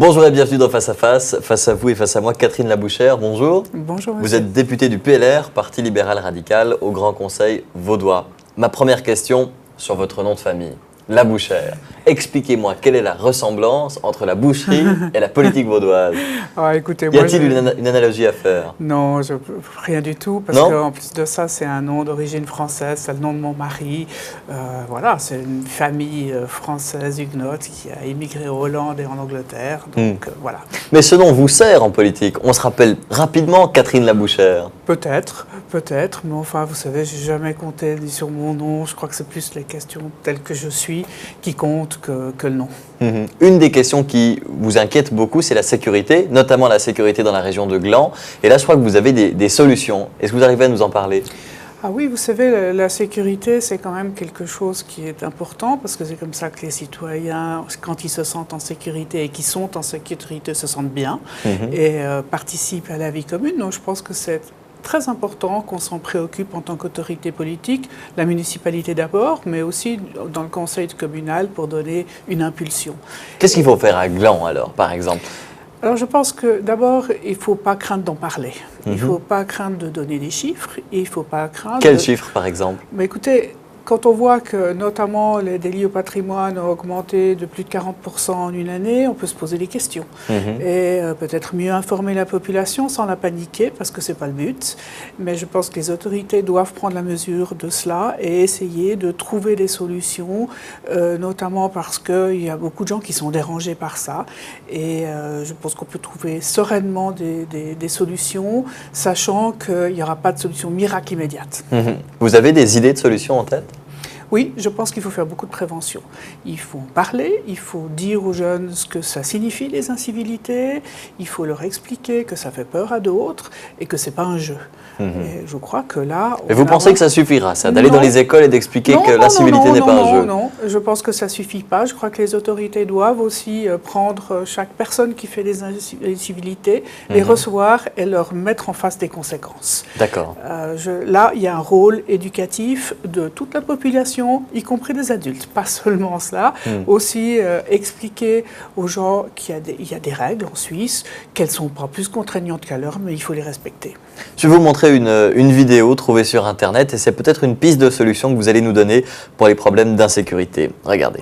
Bonjour et bienvenue dans Face à Face. Face à vous et face à moi, Catherine Labouchère. Bonjour. Bonjour monsieur. Vous êtes députée du PLR, Parti libéral radical, au Grand Conseil vaudois. Ma première question sur votre nom de famille, Labouchère. Expliquez-moi quelle est la ressemblance entre la boucherie et la politique vaudoise. Écoutez, Y a-t-il une analogie à faire? Non, rien du tout, parce qu'en plus de ça, c'est un nom d'origine française, c'est le nom de mon mari. Voilà, c'est une famille française huguenote qui a émigré en Hollande et en Angleterre, donc voilà. Mais ce nom vous sert en politique. On se rappelle rapidement Catherine Labouchère. Peut-être, mais enfin, vous savez, j'ai jamais compté ni sur mon nom. Je crois que c'est plus les questions telles que je suis qui comptent que le nom. Une des questions qui vous inquiète beaucoup, c'est la sécurité, notamment la sécurité dans la région de Gland. Et là, je crois que vous avez des solutions. Est-ce que vous arrivez à nous en parler? Ah oui, vous savez, la sécurité, c'est quand même quelque chose qui est important parce que c'est comme ça que les citoyens, quand ils se sentent en sécurité et qui sont en sécurité, se sentent bien et participent à la vie commune. Donc je pense que c'est très important qu'on s'en préoccupe en tant qu'autorité politique, la municipalité d'abord, mais aussi dans le conseil communal pour donner une impulsion. Qu'est-ce qu'il faut faire à Gland alors, par exemple? Alors je pense que d'abord, il ne faut pas craindre d'en parler. Il ne faut pas craindre de donner des chiffres. Et il ne faut pas craindre... Quels chiffres, par exemple? Mais écoutez, quand on voit que notamment les délits au patrimoine ont augmenté de plus de 40% en une année, on peut se poser des questions. Et peut-être mieux informer la population sans la paniquer, parce que ce n'est pas le but. Mais je pense que les autorités doivent prendre la mesure de cela et essayer de trouver des solutions, notamment parce qu'il y a beaucoup de gens qui sont dérangés par ça. Et je pense qu'on peut trouver sereinement des solutions, sachant qu'il n'y aura pas de solution miracle immédiate. Vous avez des idées de solutions en tête? Oui, je pense qu'il faut faire beaucoup de prévention. Il faut en parler, il faut dire aux jeunes ce que ça signifie les incivilités, il faut leur expliquer que ça fait peur à d'autres et que ce n'est pas un jeu. Et je crois que là... Mais vous pensez que ça suffira, ça, d'aller dans les écoles et d'expliquer que l'incivilité n'est pas un jeu? Non, je pense que ça ne suffit pas. Je crois que les autorités doivent aussi prendre chaque personne qui fait des incivilités, les recevoir et leur mettre en face des conséquences. D'accord. Là, il y a un rôle éducatif de toute la population, y compris des adultes, pas seulement cela. Aussi expliquer aux gens qu'il y a des règles en Suisse, qu'elles ne sont pas plus contraignantes qu'à l'heure, mais il faut les respecter. Je vais vous montrer une vidéo trouvée sur Internet et c'est peut-être une piste de solution que vous allez nous donner pour les problèmes d'insécurité. Regardez.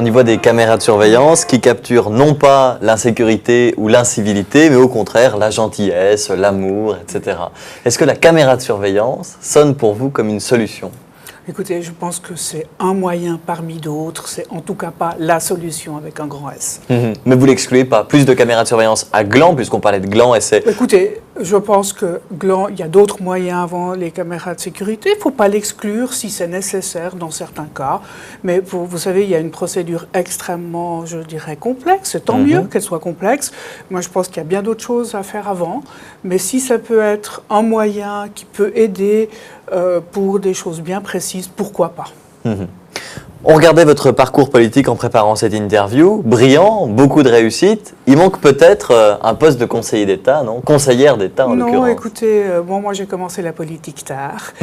On y voit des caméras de surveillance qui capturent non pas l'insécurité ou l'incivilité, mais au contraire la gentillesse, l'amour, etc. Est-ce que la caméra de surveillance sonne pour vous comme une solution? Écoutez, je pense que c'est un moyen parmi d'autres, c'est en tout cas pas la solution avec un grand S. Mais vous l'excluez pas? Plus de caméras de surveillance à Gland, puisqu'on parlait de Gland et c'est... Écoutez, je pense que Gland, il y a d'autres moyens avant les caméras de sécurité. Il ne faut pas l'exclure si c'est nécessaire dans certains cas. Mais vous savez, il y a une procédure extrêmement, je dirais, complexe. C'est tant mieux qu'elle soit complexe. Moi, je pense qu'il y a bien d'autres choses à faire avant. Mais si ça peut être un moyen qui peut aider pour des choses bien précises, pourquoi pas? On regardait votre parcours politique en préparant cette interview, brillant, beaucoup de réussite. Il manque peut-être un poste de conseiller d'État, non? Conseillère d'État en l'occurrence. Non, écoutez, moi j'ai commencé la politique tard,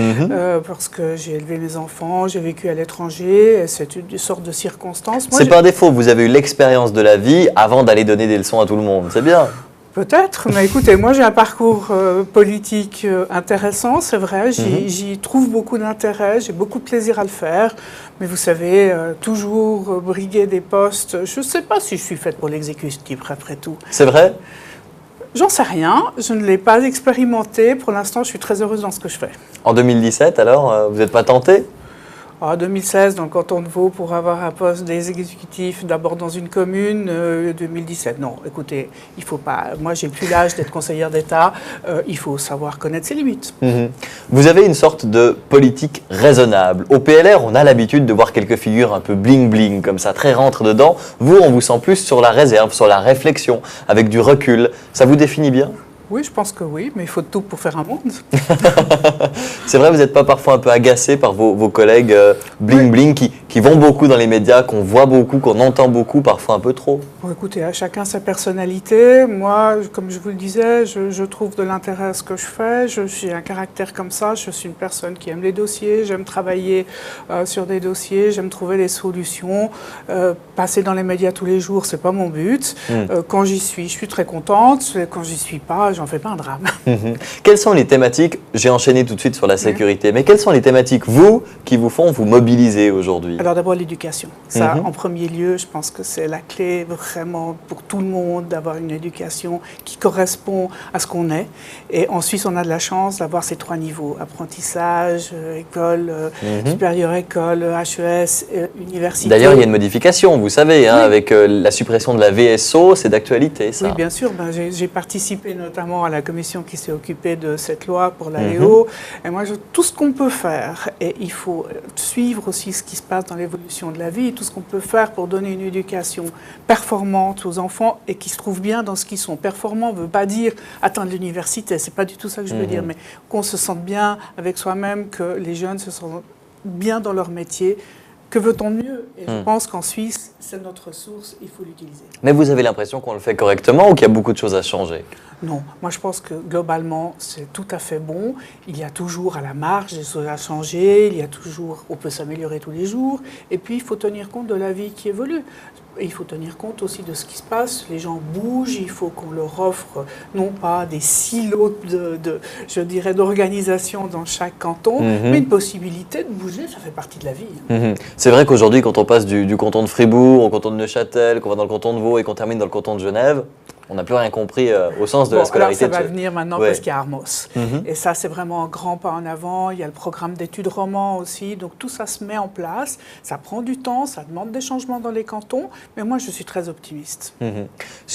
parce que j'ai élevé mes enfants, j'ai vécu à l'étranger, c'est une sorte de circonstance. C'est pas un défaut, vous avez eu l'expérience de la vie avant d'aller donner des leçons à tout le monde, c'est bien. Peut-être, mais écoutez, moi j'ai un parcours politique intéressant, c'est vrai, j'y trouve beaucoup d'intérêt, j'ai beaucoup de plaisir à le faire, mais vous savez, toujours briguer des postes, je ne sais pas si je suis faite pour l'exécutif après tout. C'est vrai? J'en sais rien, je ne l'ai pas expérimenté, pour l'instant je suis très heureuse dans ce que je fais. En 2017 alors, vous n'êtes pas tentée? En 2016, dans le canton de Vaud, pour avoir un poste d'exécutif d'abord dans une commune, 2017. Non, écoutez, il faut pas. Moi, j'ai plus l'âge d'être conseillère d'État. Il faut savoir connaître ses limites. Vous avez une sorte de politique raisonnable. Au PLR, on a l'habitude de voir quelques figures un peu bling-bling, comme ça, très rentre-dedans. Vous, on vous sent plus sur la réserve, sur la réflexion, avec du recul. Ça vous définit bien ? Oui, je pense que oui, mais il faut de tout pour faire un monde. C'est vrai, vous n'êtes pas parfois un peu agacé par vos collègues bling-bling qui vont beaucoup dans les médias, qu'on voit beaucoup, qu'on entend beaucoup, parfois un peu trop? Bon, écoutez, à chacun sa personnalité. Moi, comme je vous le disais, je trouve de l'intérêt à ce que je fais. J'ai un caractère comme ça. Je suis une personne qui aime les dossiers. J'aime travailler sur des dossiers. J'aime trouver des solutions. Passer dans les médias tous les jours, c'est pas mon but. Quand j'y suis, je suis très contente. Quand j'y suis pas, j'en fais pas un drame. Quelles sont les thématiques, j'ai enchaîné tout de suite sur la sécurité, mais quelles sont les thématiques, vous, qui vous font vous mobiliser aujourd'hui? Alors d'abord l'éducation. Ça, en premier lieu, je pense que c'est la clé vraiment pour tout le monde d'avoir une éducation qui correspond à ce qu'on est. Et en Suisse, on a de la chance d'avoir ces trois niveaux. Apprentissage, école, supérieure école, HES, université. D'ailleurs, il y a une modification, vous savez, hein, avec la suppression de la VSO, c'est d'actualité, ça. Oui, bien sûr. Ben, j'ai participé notamment à la commission qui s'est occupée de cette loi pour la Léo. Et moi, tout ce qu'on peut faire, et il faut suivre aussi ce qui se passe dans l'évolution de la vie, tout ce qu'on peut faire pour donner une éducation performante aux enfants et qui se trouvent bien dans ce qu'ils sont. Performant ne veut pas dire atteindre l'université, c'est pas du tout ça que je veux dire, mais qu'on se sente bien avec soi-même, que les jeunes se sentent bien dans leur métier. Que veut-on de mieux? Et je pense qu'en Suisse, c'est notre ressource, il faut l'utiliser. Mais vous avez l'impression qu'on le fait correctement ou qu'il y a beaucoup de choses à changer? Non, moi je pense que globalement, c'est tout à fait bon. Il y a toujours à la marge des choses à changer, on peut s'améliorer tous les jours. Et puis, il faut tenir compte de la vie qui évolue. Et il faut tenir compte aussi de ce qui se passe. Les gens bougent, il faut qu'on leur offre non pas des silos je dirais, d'organisation dans chaque canton, mais une possibilité de bouger, ça fait partie de la vie. C'est vrai qu'aujourd'hui, quand on passe du canton de Fribourg au canton de Neuchâtel, qu'on va dans le canton de Vaud et qu'on termine dans le canton de Genève, on n'a plus rien compris au sens de la scolarité. Alors ça va venir maintenant parce qu'il y a Armos. Et ça, c'est vraiment un grand pas en avant. Il y a le programme d'études romans aussi. Donc tout ça se met en place. Ça prend du temps, ça demande des changements dans les cantons. Mais moi, je suis très optimiste.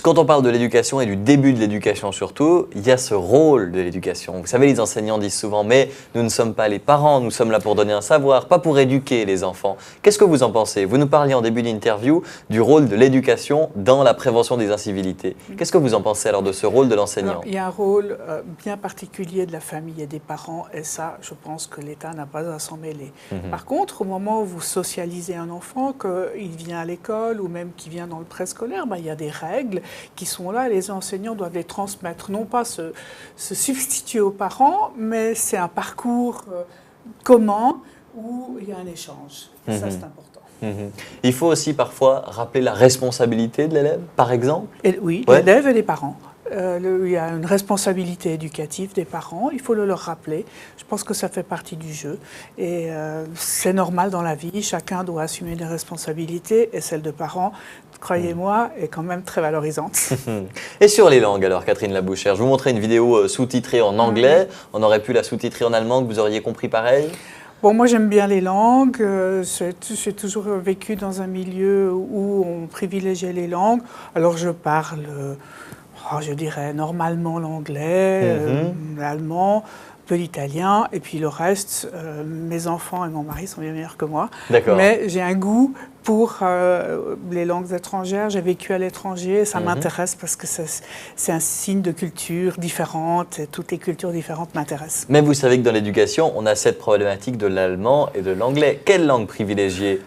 Quand on parle de l'éducation et du début de l'éducation surtout, il y a ce rôle de l'éducation. Vous savez, les enseignants disent souvent « mais nous ne sommes pas les parents, nous sommes là pour donner un savoir, pas pour éduquer les enfants ». Qu'est-ce que vous en pensez? Vous nous parliez en début d'interview du rôle de l'éducation dans la prévention des incivilités. Qu'est-ce que vous en pensez alors de ce rôle de l'enseignant? Il y a un rôle bien particulier de la famille et des parents, et ça, je pense que l'État n'a pas à s'en mêler. Par contre, au moment où vous socialisez un enfant, qu'il vient à l'école ou même qu'il vient dans le préscolaire, il y a des règles qui sont là et les enseignants doivent les transmettre. Non pas se substituer aux parents, mais c'est un parcours commun où il y a un échange. Et ça, c'est important. Il faut aussi parfois rappeler la responsabilité de l'élève, par exemple? Oui, l'élève et les parents. Il y a une responsabilité éducative des parents, il faut le leur rappeler. Je pense que ça fait partie du jeu. Et c'est normal dans la vie, chacun doit assumer des responsabilités et celle de parents, croyez-moi, est quand même très valorisante. Et sur les langues alors, Catherine Labouchère, je vous montrais une vidéo sous-titrée en anglais, on aurait pu la sous-titrer en allemand, que vous auriez compris pareil? Bon, moi j'aime bien les langues, j'ai toujours vécu dans un milieu où on privilégiait les langues, alors je parle, je dirais normalement l'anglais, l'allemand, peu l'italien, et puis le reste, mes enfants et mon mari sont bien meilleurs que moi, mais j'ai un goût pour les langues étrangères, j'ai vécu à l'étranger, ça m'intéresse parce que c'est un signe de culture différente, et toutes les cultures différentes m'intéressent. Mais vous savez que dans l'éducation, on a cette problématique de l'allemand et de l'anglais. Quelle langue privilégier?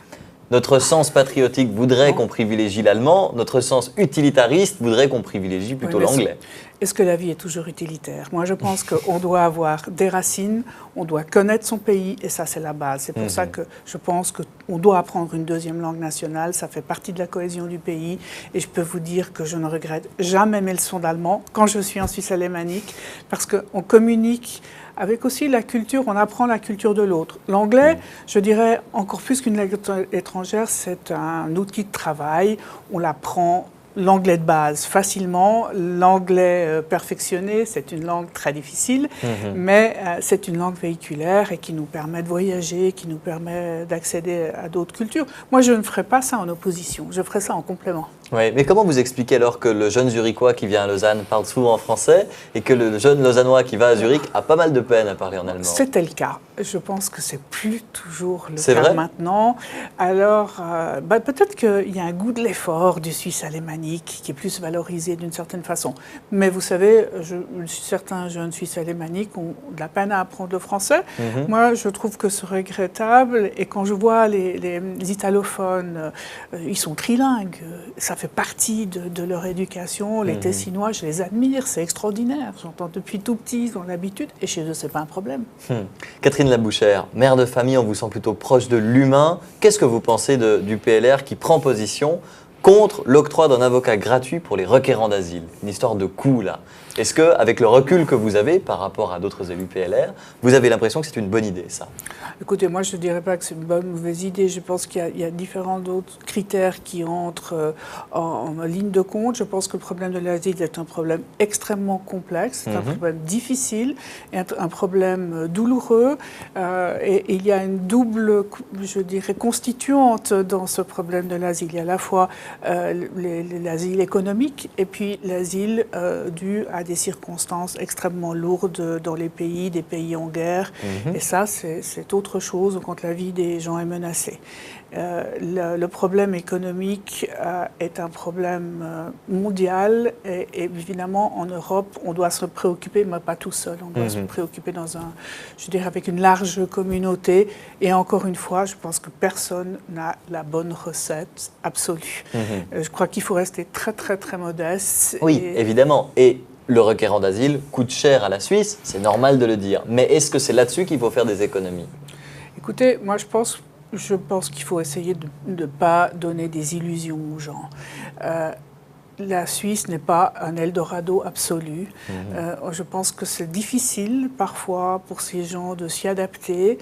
Notre sens patriotique voudrait qu'on privilégie l'allemand, notre sens utilitariste voudrait qu'on privilégie plutôt l'anglais. Est-ce que la vie est toujours utilitaire? Moi, je pense qu'on doit avoir des racines, on doit connaître son pays, et ça, c'est la base. C'est pour ça que je pense qu'on doit apprendre une deuxième langue nationale, ça fait partie de la cohésion du pays, et je peux vous dire que je ne regrette jamais mes leçons d'allemand quand je suis en Suisse alémanique, parce qu'on communique avec aussi la culture, on apprend la culture de l'autre. L'anglais, je dirais, encore plus qu'une langue étrangère, c'est un outil de travail, on l'apprend l'anglais de base facilement. L'anglais perfectionné, c'est une langue très difficile, mais c'est une langue véhiculaire et qui nous permet de voyager, qui nous permet d'accéder à d'autres cultures. Moi, je ne ferais pas ça en opposition, je ferais ça en complément. Oui, mais comment vous expliquez alors que le jeune Zurichois qui vient à Lausanne parle souvent en français et que le jeune Lausannois qui va à Zurich a pas mal de peine à parler en allemand? C'était le cas. Je pense que c'est plus toujours le C'est cas vrai maintenant. Alors, peut-être qu'il y a un goût de l'effort du suisse alémanique qui est plus valorisé d'une certaine façon. Mais vous savez, certains jeunes Suisses alémaniques ont de la peine à apprendre le français. Moi, je trouve que c'est regrettable. Et quand je vois les italophones, ils sont trilingues. Ça fait partie de leur éducation. Les Tessinois, je les admire, c'est extraordinaire. J'entends depuis tout petit, ils ont l'habitude. Et chez eux, ce n'est pas un problème. Catherine Labouchère, mère de famille, on vous sent plutôt proche de l'humain. Qu'est-ce que vous pensez du PLR qui prend position contre l'octroi d'un avocat gratuit pour les requérants d'asile? Une histoire de coût, là. Est-ce qu'avec le recul que vous avez par rapport à d'autres élus PLR, vous avez l'impression que c'est une bonne idée, ça? Écoutez, moi, je ne dirais pas que c'est une bonne ou mauvaise idée. Je pense qu'il y a différents autres critères qui entrent en ligne de compte. Je pense que le problème de l'asile est un problème extrêmement complexe, c'est un problème difficile, et un problème douloureux. Et il y a une double, je dirais, constituante dans ce problème de l'asile. Il y a à la fois l'asile économique et puis l'asile dû à des circonstances extrêmement lourdes dans les pays, des pays en guerre. Et ça, c'est autre chose quand la vie des gens est menacée. Le problème économique est un problème mondial et évidemment en Europe, on doit se préoccuper, mais pas tout seul. On doit se préoccuper avec une large communauté. Et encore une fois, je pense que personne n'a la bonne recette absolue. Je crois qu'il faut rester très, très, très modeste. Oui, évidemment. Et le requérant d'asile coûte cher à la Suisse, c'est normal de le dire. Mais est-ce que c'est là-dessus qu'il faut faire des économies? Écoutez, moi je pense qu'il faut essayer de ne pas donner des illusions aux gens. La Suisse n'est pas un Eldorado absolu. Je pense que c'est difficile parfois pour ces gens de s'y adapter.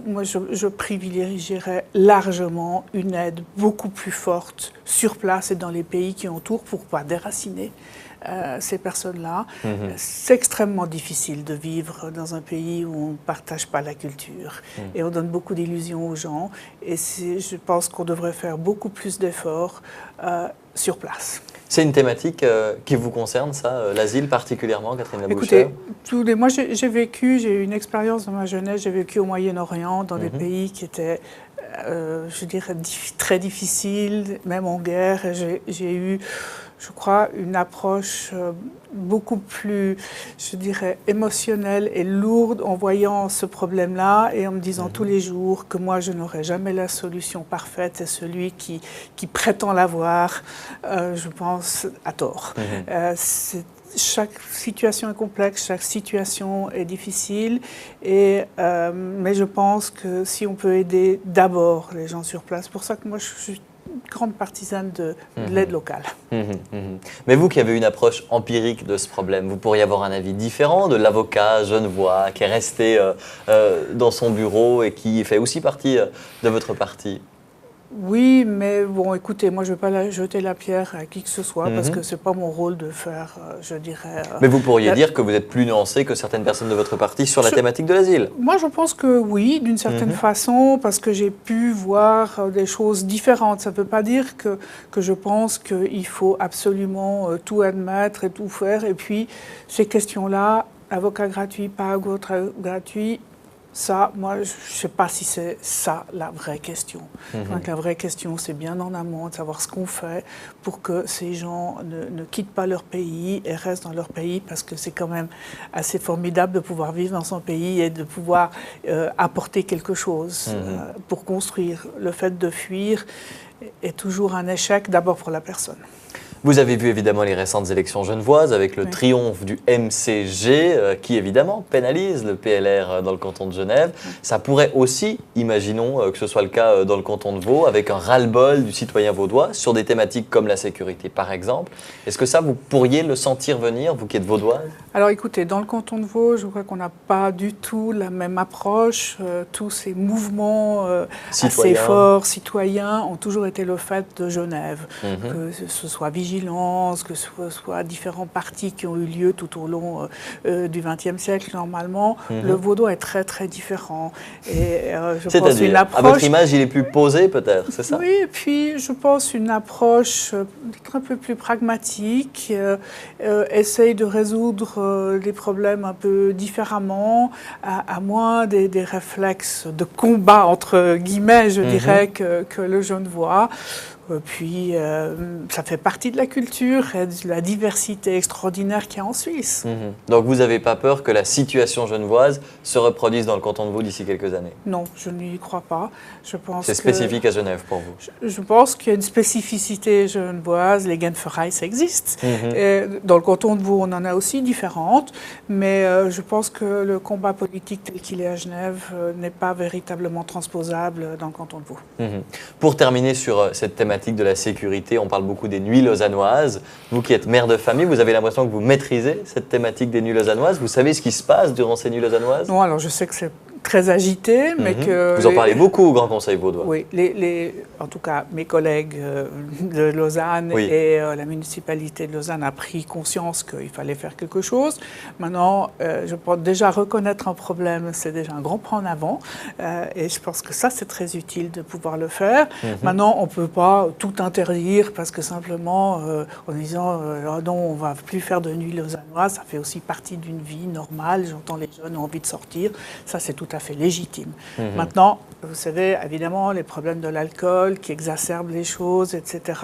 Moi, je privilégierais largement une aide beaucoup plus forte sur place et dans les pays qui entourent pour pas déraciner ces personnes-là. C'est extrêmement difficile de vivre dans un pays où on ne partage pas la culture et on donne beaucoup d'illusions aux gens. Et je pense qu'on devrait faire beaucoup plus d'efforts sur place. C'est une thématique qui vous concerne, ça, l'asile particulièrement, Catherine Labouchère? Écoutez, moi j'ai eu une expérience dans ma jeunesse, j'ai vécu au Moyen-Orient, dans des pays qui étaient, je dirais, très difficiles, même en guerre. J'ai eu, je crois, une approche beaucoup plus, je dirais, émotionnelle et lourde en voyant ce problème-là et en me disant tous les jours que moi, je n'aurai jamais la solution parfaite. C'est celui qui prétend l'avoir, je pense, à tort. Chaque situation est complexe, chaque situation est difficile, mais je pense que si on peut aider d'abord les gens sur place, c'est pour ça que moi, je suis grande partisane de l'aide locale. Mais vous qui avez une approche empirique de ce problème, vous pourriez avoir un avis différent de l'avocat genevois qui est resté dans son bureau et qui fait aussi partie de votre parti? Oui, mais bon, écoutez, moi, je ne vais pas jeter la pierre à qui que ce soit parce que ce n'est pas mon rôle de faire, je dirais... Mais vous pourriez dire que vous êtes plus nuancé que certaines personnes de votre parti sur la thématique de l'asile? Moi, je pense que oui, d'une certaine façon, parce que j'ai pu voir des choses différentes. Ça ne veut pas dire que je pense qu'il faut absolument tout admettre et tout faire. Et puis, ces questions-là, avocat gratuit, pas avocat gratuit, ça, moi, je ne sais pas si c'est ça la vraie question. Donc, la vraie question, c'est bien en amont de savoir ce qu'on fait pour que ces gens ne quittent pas leur pays et restent dans leur pays parce que c'est quand même assez formidable de pouvoir vivre dans son pays et de pouvoir apporter quelque chose pour construire. Le fait de fuir est toujours un échec, d'abord pour la personne. Vous avez vu évidemment les récentes élections genevoises avec le triomphe du MCG qui évidemment pénalise le PLR dans le canton de Genève. Ça pourrait aussi, imaginons que ce soit le cas dans le canton de Vaud, avec un ras-le-bol du citoyen vaudois sur des thématiques comme la sécurité par exemple. Est-ce que ça, vous pourriez le sentir venir, vous qui êtes vaudoise? Alors écoutez, dans le canton de Vaud, je crois qu'on n'a pas du tout la même approche. Tous ces mouvements assez forts, citoyens, ont toujours été le fait de Genève. Que ce soit Vigie vigilance, que ce soit différents partis qui ont eu lieu tout au long du XXe siècle, normalement, le vaudois est très très différent. Et je pense une approche. À votre image, il est plus posé peut-être, c'est ça? Oui, et puis je pense une approche peut-être un peu plus pragmatique, essaye de résoudre les problèmes un peu différemment, à moins des réflexes de combat, entre guillemets, je dirais, que le Genevois. Puis, ça fait partie de la culture et de la diversité extraordinaire qu'il y a en Suisse. Donc, vous n'avez pas peur que la situation genevoise se reproduise dans le canton de Vaud d'ici quelques années? Non, je n'y crois pas. C'est spécifique à Genève pour vous? Je pense qu'il y a une spécificité genevoise. Les Genferei, ça existe. Et dans le canton de Vaud, on en a aussi différentes. Mais je pense que le combat politique tel qu'il est à Genève n'est pas véritablement transposable dans le canton de Vaud. Pour terminer sur cette thématique de la sécurité, on parle beaucoup des nuits lausannoises. Vous qui êtes mère de famille, vous avez l'impression que vous maîtrisez cette thématique des nuits lausannoises? Vous savez ce qui se passe durant ces nuits lausannoises? Non, alors je sais que c'est très agité, mais que... Vous en parlez beaucoup au Grand Conseil vaudois. Oui, en tout cas, mes collègues de Lausanne et la municipalité de Lausanne a pris conscience qu'il fallait faire quelque chose. Maintenant, je pense déjà reconnaître un problème, c'est déjà un grand pas en avant. Et je pense que ça, c'est très utile de pouvoir le faire. Maintenant, on ne peut pas tout interdire parce que simplement, en disant non, on ne va plus faire de nuit lausannoise, ça fait aussi partie d'une vie normale. J'entends les jeunes ont envie de sortir. Ça, c'est tout à fait légitime. Maintenant, vous savez, évidemment, les problèmes de l'alcool qui exacerbent les choses, etc.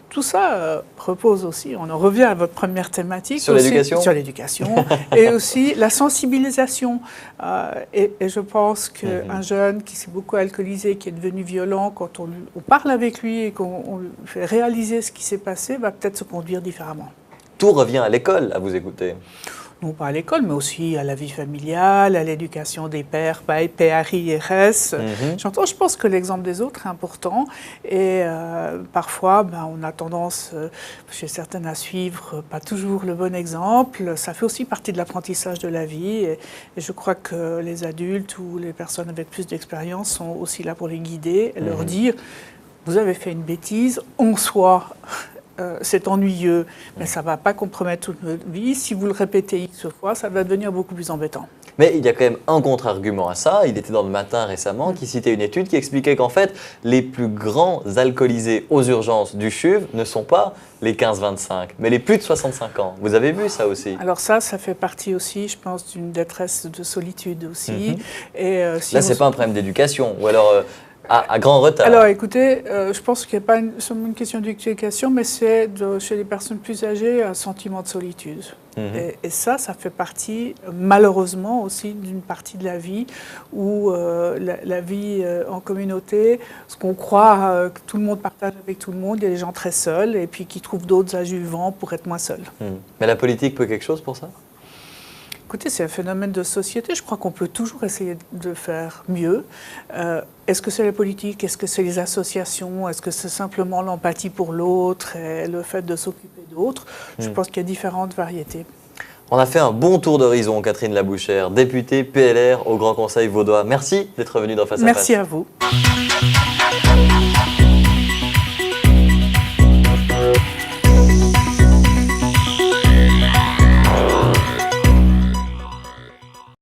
Tout ça repose aussi, on en revient à votre première thématique. Sur l'éducation? Sur l'éducation. Et aussi la sensibilisation. Et je pense qu'un jeune qui s'est beaucoup alcoolisé, qui est devenu violent, quand on parle avec lui et qu'on lui fait réaliser ce qui s'est passé, va peut-être se conduire différemment. Tout revient à l'école, à vous écouter. Non pas à l'école, mais aussi à la vie familiale, à l'éducation des pères, PRI-RS. Je pense que l'exemple des autres est important. Et parfois, on a tendance, chez certaines, à suivre pas toujours le bon exemple. Ça fait aussi partie de l'apprentissage de la vie. Et je crois que les adultes ou les personnes avec plus d'expérience sont aussi là pour les guider et leur dire, vous avez fait une bêtise, en soi... c'est ennuyeux, mais ça ne va pas compromettre toute notre vie. Si vous le répétez X fois, ça va devenir beaucoup plus embêtant. Mais il y a quand même un contre-argument à ça. Il était dans le Matin récemment qui citait une étude qui expliquait qu'en fait, les plus grands alcoolisés aux urgences du CHUV ne sont pas les 15-25, mais les plus de 65 ans. Vous avez vu ça aussi? Alors ça fait partie aussi, je pense, d'une détresse de solitude aussi. Et, là, ce n'est pas un problème d'éducation, ou alors... à grand retard. Alors écoutez, je pense qu'il n'y a pas seulement une question d'éducation, mais c'est chez les personnes plus âgées un sentiment de solitude. Et ça fait partie, malheureusement aussi, d'une partie de la vie où la vie en communauté, ce qu'on croit que tout le monde partage avec tout le monde, il y a des gens très seuls et puis qui trouvent d'autres adjuvants pour être moins seuls. Mais la politique peut quelque chose pour ça? Écoutez, c'est un phénomène de société. Je crois qu'on peut toujours essayer de faire mieux. Est-ce que c'est la politique? Est-ce que c'est les associations? Est-ce que c'est simplement l'empathie pour l'autre et le fait de s'occuper d'autres? Je pense qu'il y a différentes variétés. On a fait un bon tour d'horizon, Catherine Labouchère, députée PLR au Grand Conseil vaudois. Merci d'être venue dans Face à Face. Merci à vous.